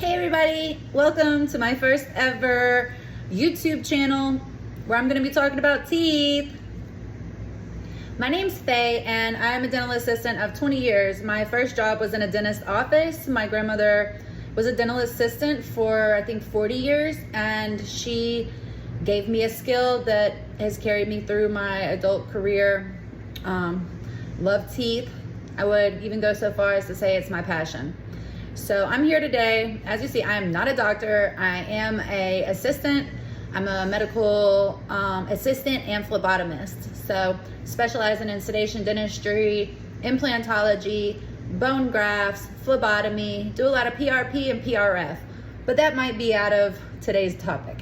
Hey everybody, welcome to my first ever YouTube channel where I'm going to be talking about teeth. My name's Faye and I'm a dental assistant of 20 years. My first job was in a dentist's office. My grandmother was a dental assistant for I think 40 years, and she gave me a skill that has carried me through my adult career. Love teeth. I would even go so far as to say it's my passion. So I'm here today. As you see, I am not a doctor. I am a assistant. I'm a medical assistant and phlebotomist. So specializing in sedation dentistry, implantology, bone grafts, phlebotomy, do a lot of PRP and PRF. But that might be out of today's topic.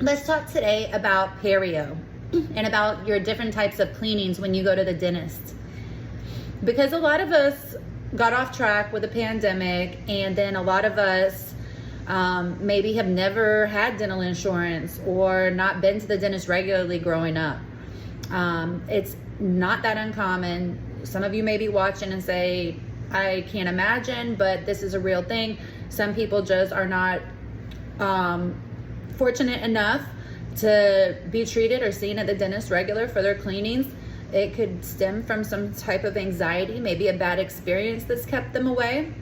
Let's talk today about perio and about your different types of cleanings when you go to the dentist. Because a lot of us got off track with the pandemic, and then a lot of us maybe have never had dental insurance or not been to the dentist regularly growing up. It's not that uncommon. Some of you may be watching and say, I can't imagine, but this is a real thing. Some people just are not fortunate enough to be treated or seen at the dentist regular for their cleanings. It could stem from some type of anxiety, maybe a bad experience that's kept them away.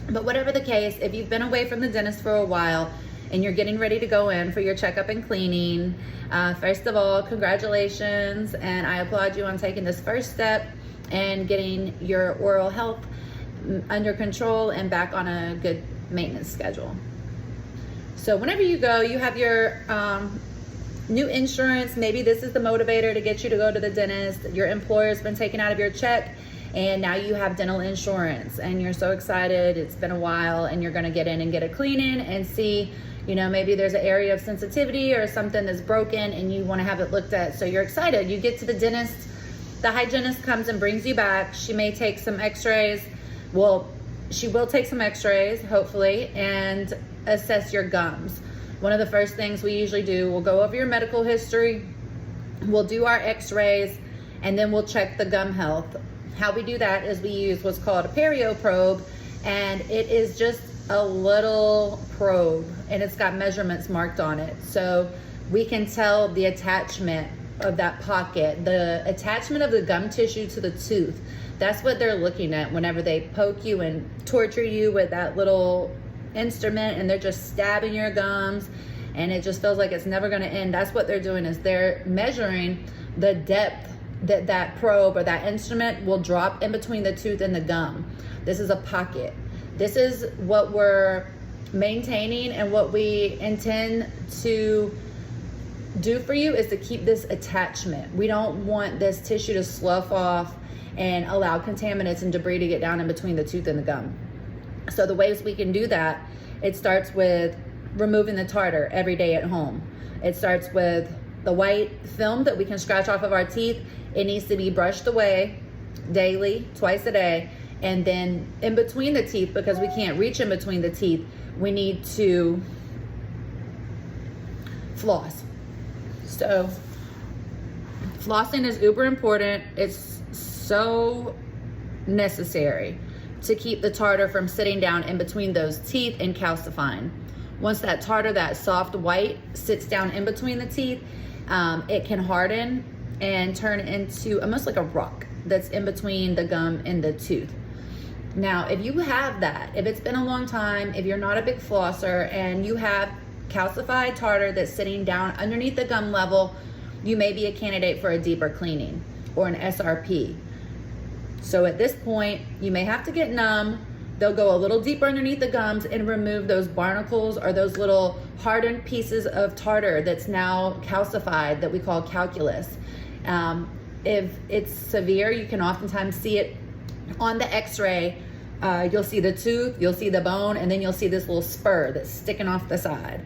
But whatever the case, if you've been away from the dentist for a while and you're getting ready to go in for your checkup and cleaning, first of all, congratulations, and I applaud you on taking this first step and getting your oral health under control and back on a good maintenance schedule. So whenever you go, you have your new insurance. Maybe this is the motivator to get you to go to the dentist. Your employer's been taken out of your check and now you have dental insurance and you're so excited. It's been a while and you're going to get in and get a cleaning and see, maybe there's an area of sensitivity or something that's broken and you want to have it looked at. So you're excited. You get to the dentist. The hygienist comes and brings you back. She may take some x-rays. Well, she will take some x-rays, hopefully, and assess your gums. One of the first things we usually do, we'll go over your medical history, we'll do our x-rays, and then we'll check the gum health. How we do that is we use what's called a perio probe, and it is just a little probe, and it's got measurements marked on it. So we can tell the attachment of that pocket, the attachment of the gum tissue to the tooth. That's what they're looking at whenever they poke you and torture you with that little instrument and they're just stabbing your gums and it just feels like it's never going to end. That's what they're doing, is they're measuring the depth that that probe or that instrument will drop in between the tooth and the gum. This is a pocket. This is what we're maintaining, and what we intend to do for you is to keep this attachment. We don't want this tissue to slough off and allow contaminants and debris to get down in between the tooth and the gum. So the ways we can do that, it starts with removing the tartar every day at home. It starts with the white film that we can scratch off of our teeth. It needs to be brushed away daily, twice a day. And then in between the teeth, because we can't reach in between the teeth, we need to floss. So flossing is uber important. It's so necessary to keep the tartar from sitting down in between those teeth and calcifying. Once that tartar, that soft white, sits down in between the teeth, it can harden and turn into almost like a rock that's in between the gum and the tooth. Now, if you have that, if it's been a long time, if you're not a big flosser and you have calcified tartar that's sitting down underneath the gum level, you may be a candidate for a deeper cleaning or an SRP. So at this point, you may have to get numb. They'll go a little deeper underneath the gums and remove those barnacles or those little hardened pieces of tartar that's now calcified that we call calculus. If it's severe, you can oftentimes see it on the x-ray. You'll see the tooth, you'll see the bone, and then you'll see this little spur that's sticking off the side.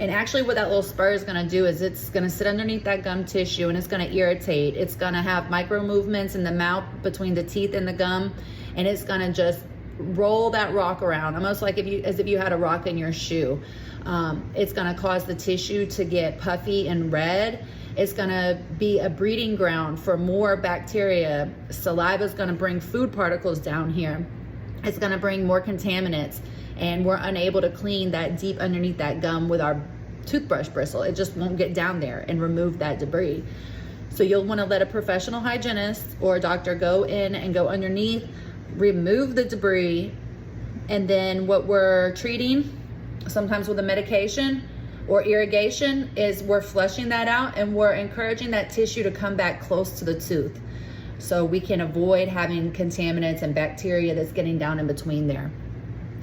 And actually what that little spur is gonna do is it's gonna sit underneath that gum tissue and it's gonna irritate. It's gonna have micro movements in the mouth between the teeth and the gum, and it's gonna just roll that rock around, almost like as if you had a rock in your shoe. It's gonna cause the tissue to get puffy and red. It's gonna be a breeding ground for more bacteria. Saliva is gonna bring food particles down here. it's going to bring more contaminants, and we're unable to clean that deep underneath that gum with our toothbrush bristle. It just won't get down there and remove that debris. So you'll want to let a professional hygienist or a doctor go in and go underneath, remove the debris, and then what we're treating, sometimes with a medication or irrigation, is we're flushing that out and we're encouraging that tissue to come back close to the tooth so we can avoid having contaminants and bacteria that's getting down in between there.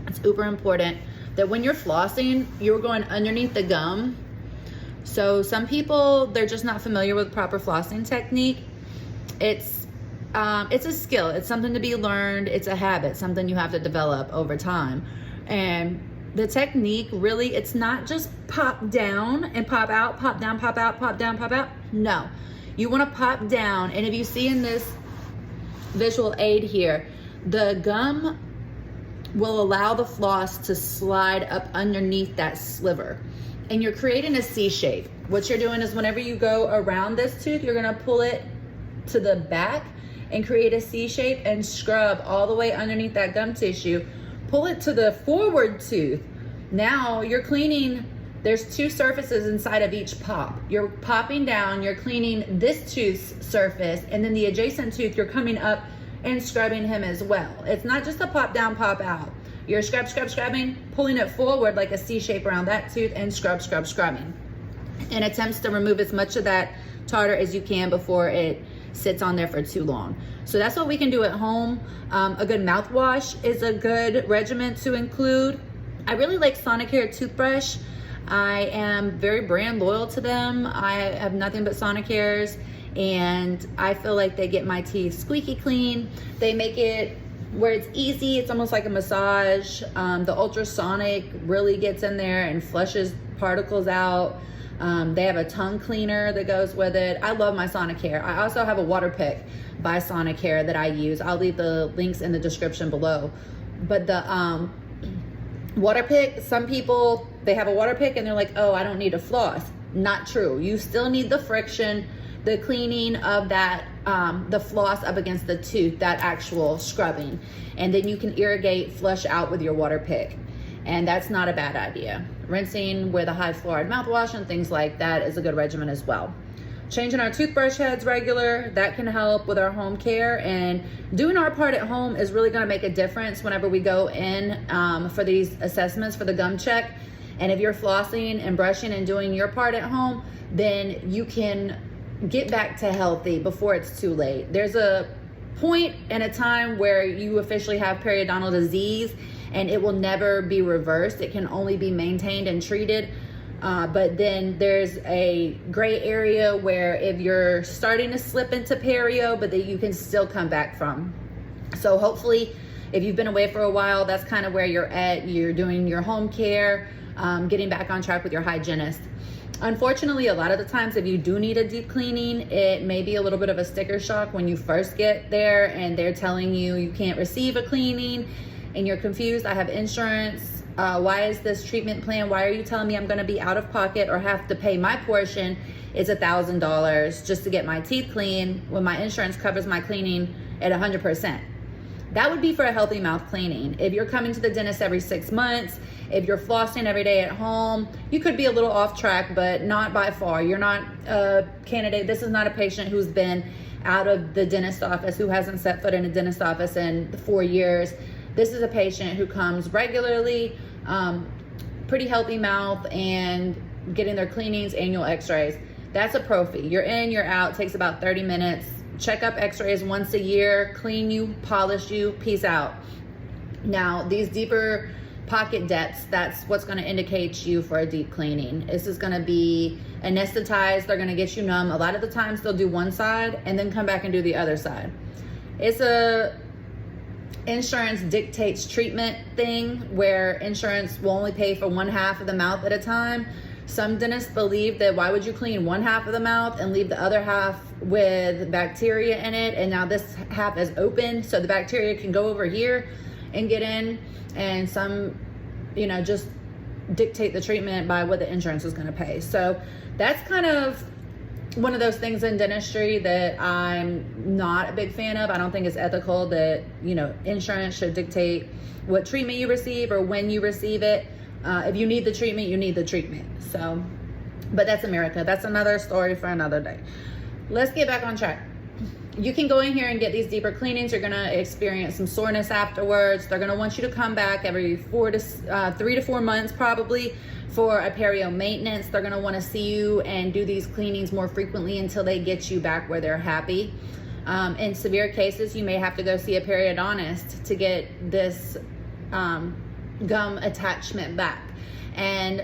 It's uber important that when you're flossing, you're going underneath the gum. So some people, they're just not familiar with proper flossing technique. It's a skill. It's something to be learned. It's a habit, something you have to develop over time. And the technique really, it's not just pop down and pop out, pop down, pop out, pop down, pop out. No, you want to pop down. And if you see in this visual aid here, the gum will allow the floss to slide up underneath that sliver. And you're creating a C shape. What you're doing is whenever you go around this tooth, you're gonna pull it to the back and create a C shape and scrub all the way underneath that gum tissue. Pull it to the forward tooth. Now you're cleaning, there's two surfaces inside of each pop. You're popping down, you're cleaning this tooth's surface, and then the adjacent tooth, you're coming up and scrubbing him as well. It's not just a pop down, pop out. You're scrubbing, pulling it forward like a C shape around that tooth and scrubbing. And attempts to remove as much of that tartar as you can before it sits on there for too long. So that's what we can do at home. A good mouthwash is a good regimen to include. I really like Sonicare toothbrush. I am very brand loyal to them. I have nothing but Sonicares, and I feel like they get my teeth squeaky clean. They make it where it's easy. It's almost like a massage. The ultrasonic really gets in there and flushes particles out. They have a tongue cleaner that goes with it. I love my Sonicare. I also have a water pick by Sonicare that I use. I'll leave the links in the description below. But the water pick, some people, they have a water pick and they're like, oh, I don't need to floss. Not true. You still need the friction, the cleaning of that, the floss up against the tooth, that actual scrubbing. And then you can irrigate, flush out with your water pick. And that's not a bad idea. Rinsing with a high fluoride mouthwash and things like that is a good regimen as well. Changing our toothbrush heads regular, that can help with our home care, and doing our part at home is really gonna make a difference whenever we go in for these assessments for the gum check. And if you're flossing and brushing and doing your part at home, then you can get back to healthy before it's too late. There's a point and a time where you officially have periodontal disease and it will never be reversed. It can only be maintained and treated. But then there's a gray area where if you're starting to slip into perio, but that you can still come back from. So hopefully, if you've been away for a while, that's kind of where you're at. You're doing your home care, getting back on track with your hygienist. Unfortunately, a lot of the times if you do need a deep cleaning, it may be a little bit of a sticker shock when you first get there and they're telling you you can't receive a cleaning and you're confused. I have insurance. Why is this treatment plan? Why are you telling me I'm going to be out of pocket or have to pay my portion is $1,000 just to get my teeth clean when my insurance covers my cleaning at 100%? That would be for a healthy mouth cleaning. If you're coming to the dentist every 6 months, if you're flossing every day at home, you could be a little off track, but not by far. You're not a candidate. This is not a patient who's been out of the dentist office, who hasn't set foot in a dentist office in 4 years. This is a patient who comes regularly, pretty healthy mouth, and getting their cleanings, annual x-rays. That's a prophy. You're in, you're out, takes about 30 minutes. Check-up x-rays once a year, clean you, polish you, peace out. Now, these deeper pocket depths, that's what's gonna indicate you for a deep cleaning. This is gonna be anesthetized, they're gonna get you numb. A lot of the times they'll do one side and then come back and do the other side. It's a insurance dictates treatment thing where insurance will only pay for one half of the mouth at a time. Some dentists believe that why would you clean one half of the mouth and leave the other half with bacteria in it, and now this half is open so the bacteria can go over here and get in. And some, just dictate the treatment by what the insurance is going to pay. So that's kind of one of those things in dentistry that I'm not a big fan of. I don't think it's ethical that, you know, insurance should dictate what treatment you receive or when you receive it. If you need the treatment, you need the treatment. So, but that's America. That's another story for another day. Let's get back on track. You can go in here and get these deeper cleanings. You're gonna experience some soreness afterwards. They're gonna want you to come back every 3 to 4 months probably for a perio maintenance. They're gonna wanna see you and do these cleanings more frequently until they get you back where they're happy. In severe cases, you may have to go see a periodontist to get this gum attachment back. And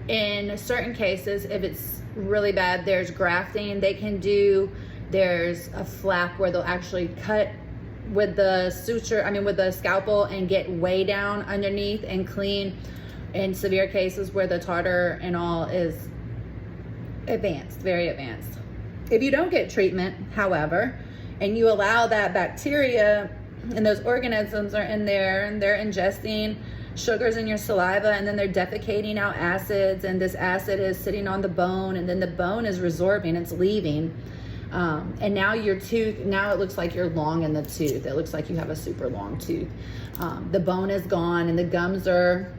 in certain cases, if it's really bad, there's grafting they can do. There's a flap where they'll actually cut with the suture, with the scalpel, and get way down underneath and clean. In severe cases where the tartar and all is advanced, very advanced. If you don't get treatment, however, and you allow that bacteria and those organisms are in there and they're ingesting sugars in your saliva, and then they're defecating out acids, and this acid is sitting on the bone, and then the bone is resorbing, it's leaving. And now your tooth, now it looks like you're long in the tooth. It looks like you have a super long tooth. The bone is gone and the gums are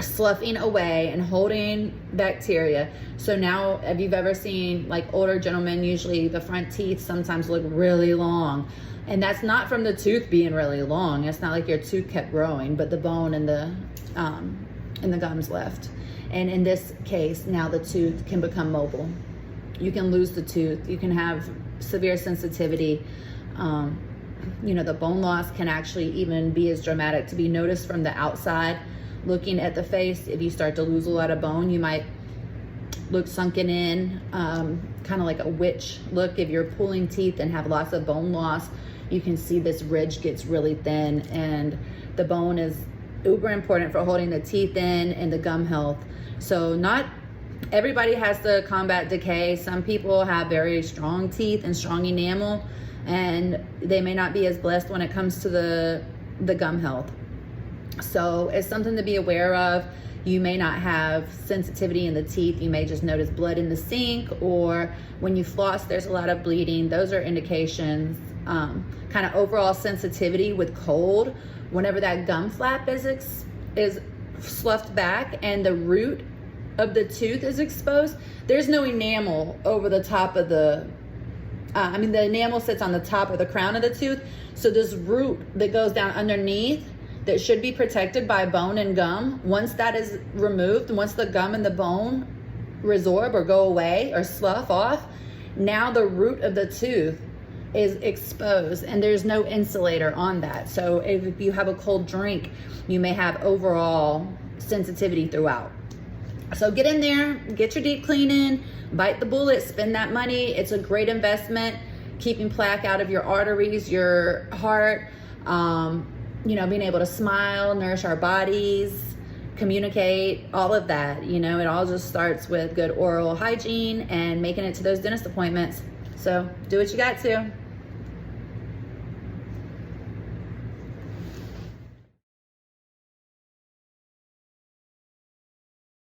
sloughing away and holding bacteria. So now, if you've ever seen like older gentlemen, usually the front teeth sometimes look really long. And that's not from the tooth being really long. It's not like your tooth kept growing, but the bone and the gums left. And in this case, now the tooth can become mobile. You can lose the tooth. You can have severe sensitivity. The bone loss can actually even be as dramatic to be noticed from the outside. Looking at the face, if you start to lose a lot of bone, you might look sunken in, kind of like a witch look. If you're pulling teeth and have lots of bone loss, you can see this ridge gets really thin, and the bone is uber important for holding the teeth in and the gum health. So not everybody has to combat decay. Some people have very strong teeth and strong enamel, and they may not be as blessed when it comes to the gum health. So it's something to be aware of. You may not have sensitivity in the teeth. You may just notice blood in the sink, or when you floss, there's a lot of bleeding. Those are indications. Kind of overall sensitivity with cold. Whenever that gum flap is sloughed back and the root of the tooth is exposed, there's no enamel over the top of the enamel sits on the top of the crown of the tooth. So this root that goes down underneath that should be protected by bone and gum, once that is removed, once the gum and the bone resorb or go away or slough off, now the root of the tooth is exposed and there's no insulator on that. So if you have a cold drink, you may have overall sensitivity throughout. So get in there, get your deep cleaning, bite the bullet, spend that money. It's a great investment, keeping plaque out of your arteries, your heart, being able to smile, nourish our bodies, communicate, all of that. It all just starts with good oral hygiene and making it to those dentist appointments. So do what you got to.